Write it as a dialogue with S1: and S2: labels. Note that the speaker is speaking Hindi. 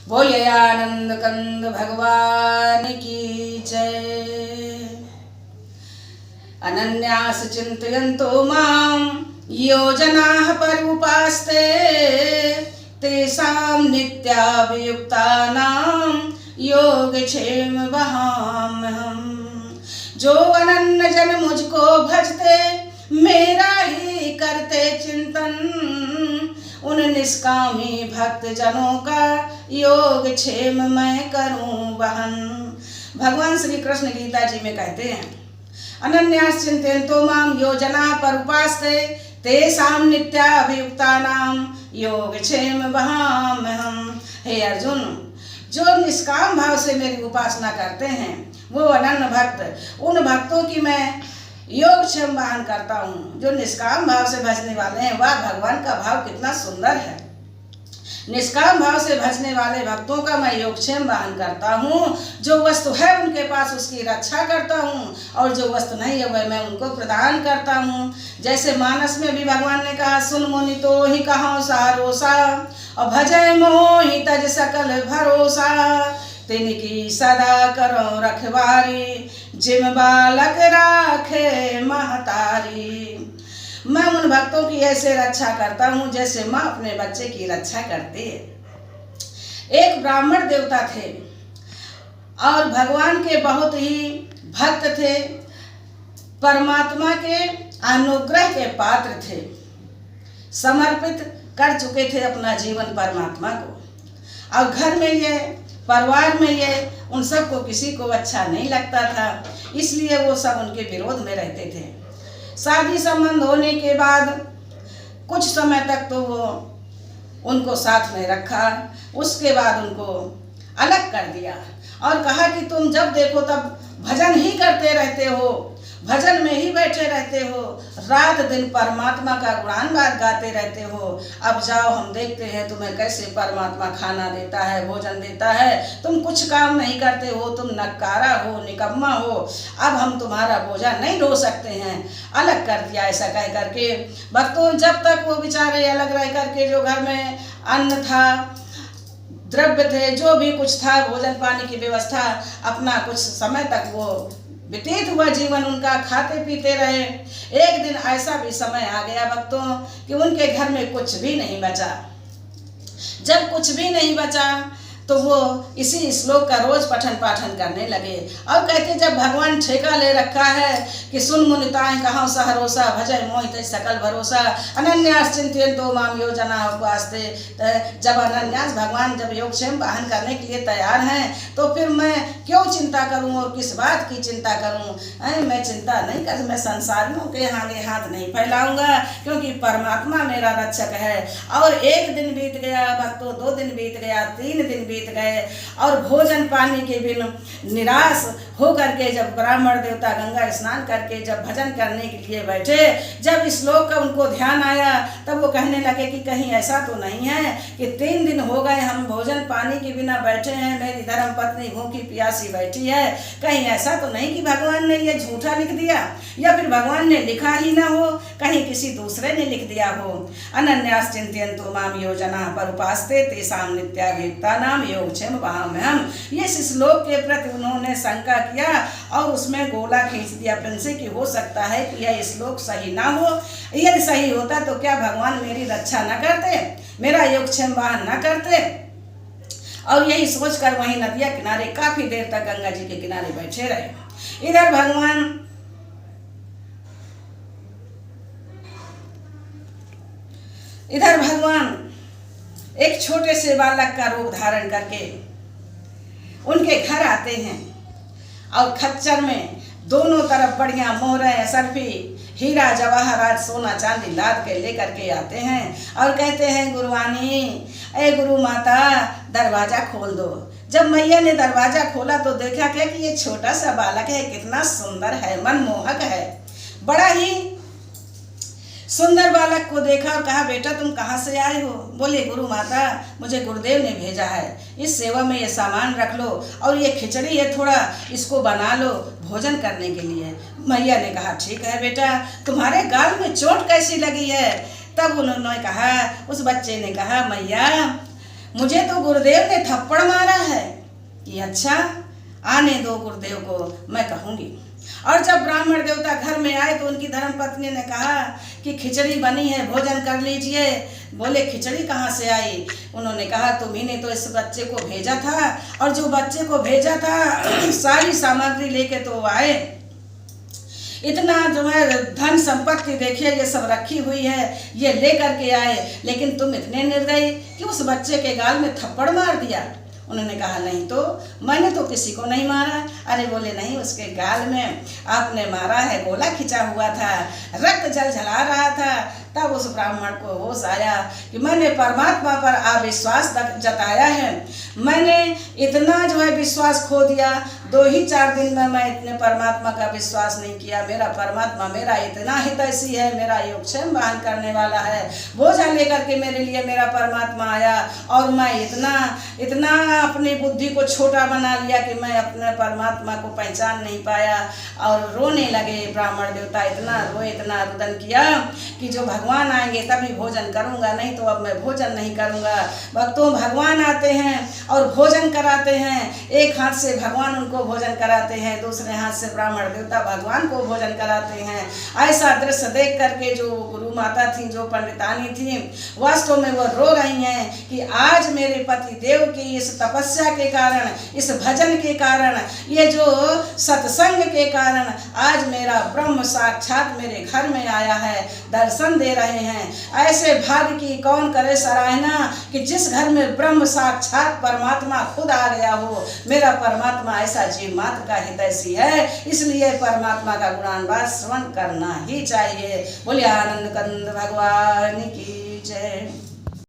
S1: बोले आनंद कंद भगवान की जय। अनन्यास चिन्तयन्तो मां यो जनाः पर्युपास्ते तेषां नित्याभियुक्तानां योगक्षेम वहाम्यहम्। जो अनन्य जन मुझको भजते मेरा ही करते चिंतन, उन निष्कामी भक्त जनों का योग क्षेम मैं करूं वहन। भगवान श्री कृष्ण गीता जी में कहते हैं, अनन्यास चिन्तयन्तो मां यो जनाः पर्युपास्ते तेषां नित्याभियुक्तानां योगक्षेम वहाम्यहम्। हे अर्जुन, जो निष्काम भाव से मेरी उपासना करते हैं वो अनन्य भक्त, उन भक्तों की मैं योगक्षेम वाहन करता हूँ। जो निष्काम भाव से भजने वाले हैं, वह भगवान का भाव कितना सुंदर है। निष्काम भाव से भजने वाले भक्तों का मैं योगक्षेम वाहन करता हूँ। जो वस्तु है उनके पास उसकी रक्षा करता हूँ, और जो वस्तु नहीं है वह मैं उनको प्रदान करता हूँ। जैसे मानस में भी भगवान ने कहा, सुन मुनि तो ही कहो सारोसा, और भजय मोहि तज सकल भरोसा। तिनकी सदा करो रखवारी, जिम बालक राखे महतारी। मैं उन भक्तों की ऐसे रक्षा करता हूँ जैसे माँ अपने बच्चे की रक्षा करती है। एक ब्राह्मण देवता थे और भगवान के बहुत ही भक्त थे, परमात्मा के अनुग्रह के पात्र थे, समर्पित कर चुके थे अपना जीवन परमात्मा को। और घर में ये, परिवार में ये, उन सबको किसी को अच्छा नहीं लगता था, इसलिए वो सब उनके विरोध में रहते थे। शादी संबंध होने के बाद कुछ समय तक तो वो उनको साथ में रखा, उसके बाद उनको अलग कर दिया और कहा कि तुम जब देखो तब भजन ही करते रहते हो, भजन में ही बैठे रहते हो, रात दिन परमात्मा का गुणानुवाद गाते रहते हो। अब जाओ, हम देखते हैं तुम्हें कैसे परमात्मा खाना देता है, भोजन देता है, तुम कुछ काम नहीं करते हो, तुम नकारा हो, निकम्मा हो, अब हम तुम्हारा बोझा नहीं ढो सकते हैं। अलग कर दिया। ऐसा कह करके भक्तों, जब तक वो बेचारे अलग रह करके, जो घर में अन्न था, द्रव्य थे, जो भी कुछ था, भोजन पानी की व्यवस्था, अपना कुछ समय तक वो व्यतीत हुआ जीवन उनका, खाते पीते रहे। एक दिन ऐसा भी समय आ गया भक्तों कि उनके घर में कुछ भी नहीं बचा। जब कुछ भी नहीं बचा तो वो इसी श्लोक का रोज पठन पाठन करने लगे और कहते, जब भगवान ठेका ले रखा है कि सुन मुनिताएं कहाँ सहरोसा, भजय मोहि तज सकल भरोसा, अनन्यास चिन्तयन्तो मां यो जनाः उपास्ते। जब अनन्यास भगवान जब योगक्षेम वाहन करने के लिए तैयार हैं तो फिर मैं क्यों चिंता करूं और किस बात की चिंता करूं? मैं चिंता नहीं कर, मैं संसारियों के आगे हाथ नहीं फैलाऊंगा, क्योंकि परमात्मा मेरा रक्षक है। और एक दिन बीत गया भक्तों, 2 दिन बीत गया, 3 दिन बीत गए, और भोजन पानी के बिन निराश हो करके जब ब्राह्मण देवता गंगा स्नान करके जब भजन करने के लिए बैठे, जब इस श्लोक का उनको ध्यान आया, तब वो कहने लगे कि कहीं ऐसा तो नहीं है कि 3 दिन हो गए हम भोजन पानी के बिना बैठे हैं, मेरी धर्म पत्नी भूखी प्यासी बैठी है, कहीं ऐसा तो नहीं कि भगवान ने ये झूठा लिख दिया, या फिर भगवान ने लिखा ही ना हो, कहीं किसी दूसरे ने लिख दिया हो। अनन्यास चिन्तयन्तो मां यो जनाः पर्युपास्ते तेषां नित्याभियुक्तानां योगक्षेम वहाम्यहम्। ये श्लोक के प्रति उन्होंने शंका किया और उसमें गोला खींच दिया अपन से कि हो सकता है कि यह श्लोक सही ना हो। यदि सही होता तो क्या भगवान मेरी रक्षा न करते, मेरा योगक्षेम वाहन न करते? और यही सोचकर वहीं नदिया किनारे काफी देर तक गंगा जी के किनारे बैठे रहे। इधर भगवान एक छोटे से बालक का रूप धारण करके उनके घर आते हैं और खच्चर में दोनों तरफ बढ़िया मोहरें, सर्फी, हीरा जवाहरात, सोना चांदी लाद के लेकर के आते हैं और कहते हैं, गुरुवानी, ए गुरु माता, दरवाजा खोल दो। जब मैया ने दरवाजा खोला तो देखा क्या कि ये छोटा सा बालक है, कितना सुंदर है, मनमोहक है। बड़ा ही सुंदर बालक को देखा और कहा, बेटा तुम कहाँ से आए हो? बोले, गुरु माता, मुझे गुरुदेव ने भेजा है, इस सेवा में ये सामान रख लो और ये खिचड़ी है, थोड़ा इसको बना लो भोजन करने के लिए। मैया ने कहा, ठीक है बेटा, तुम्हारे गाल में चोट कैसी लगी है? तब उन्होंने कहा, उस बच्चे ने कहा, मैया मुझे तो गुरुदेव ने थप्पड़ मारा है। कि अच्छा, आने दो गुरुदेव को, मैं कहूँगी। और जब ब्राह्मण देवता घर में आए तो उनकी धर्मपत्नी ने कहा कि खिचड़ी बनी है, भोजन कर लीजिए। बोले खिचड़ी कहाँ से आई? उन्होंने कहा तुम्ही ने तो इस बच्चे को भेजा था, और जो बच्चे को भेजा था सारी सामग्री लेके तो आए, इतना जो है धन संपत्ति देखिए ये सब रखी हुई है, ये ले करके आए, लेकिन तुम इतने निर्दयी कि उस बच्चे के गाल में थप्पड़ मार दिया। उन्होंने कहा नहीं तो, मैंने तो किसी को नहीं मारा। अरे बोले नहीं, उसके गाल में आपने मारा है, गोला खिंचा हुआ था, रक्त जलझला रहा था। तब उस ब्राह्मण को होश आया कि मैंने परमात्मा पर अविश्वास जताया है, मैंने इतना जो है विश्वास खो दिया। 2 ही 4 दिन में मैं इतने परमात्मा का विश्वास नहीं किया। मेरा परमात्मा मेरा इतना हितैषी है, मेरा योगक्षेम वहन करने वाला है। बोझा लेकर के मेरे लिए मेरा परमात्मा आया, और मैं इतना अपनी बुद्धि को छोटा बना लिया कि मैं अपने परमात्मा को पहचान नहीं पाया। और रोने लगे ब्राह्मण देवता, इतना रोए, इतना रुदन किया कि जो भगवान आएंगे तभी भोजन करूंगा, नहीं तो अब मैं भोजन नहीं करूंगा। भक्तों, भगवान आते हैं और भोजन कराते हैं। एक हाथ से भगवान उनको भोजन कराते हैं, दूसरे हाथ से ब्राह्मण देवता भगवान को भोजन कराते हैं। ऐसा दृश्य देख करके जो गुरु माता थी, जो पंडितानी थी, वास्तव में वो रो रही हैं कि आज मेरे पति देव की इस तपस्या के कारण, इस भजन के कारण, ये जो सत्संग के कारण आज मेरा ब्रह्म साक्षात मेरे घर में आया है, दर्शन दे रहे हैं। ऐसे भाग्य की कौन करे सराहना कि जिस घर में ब्रह्म साक्षात परमात्मा खुद आ गया हो। मेरा परमात्मा ऐसा जीव मात्र का हितैषी है, इसलिए परमात्मा का गुणानुवाद श्रवण करना ही चाहिए। बोलिए आनंद कंद भगवान की जय।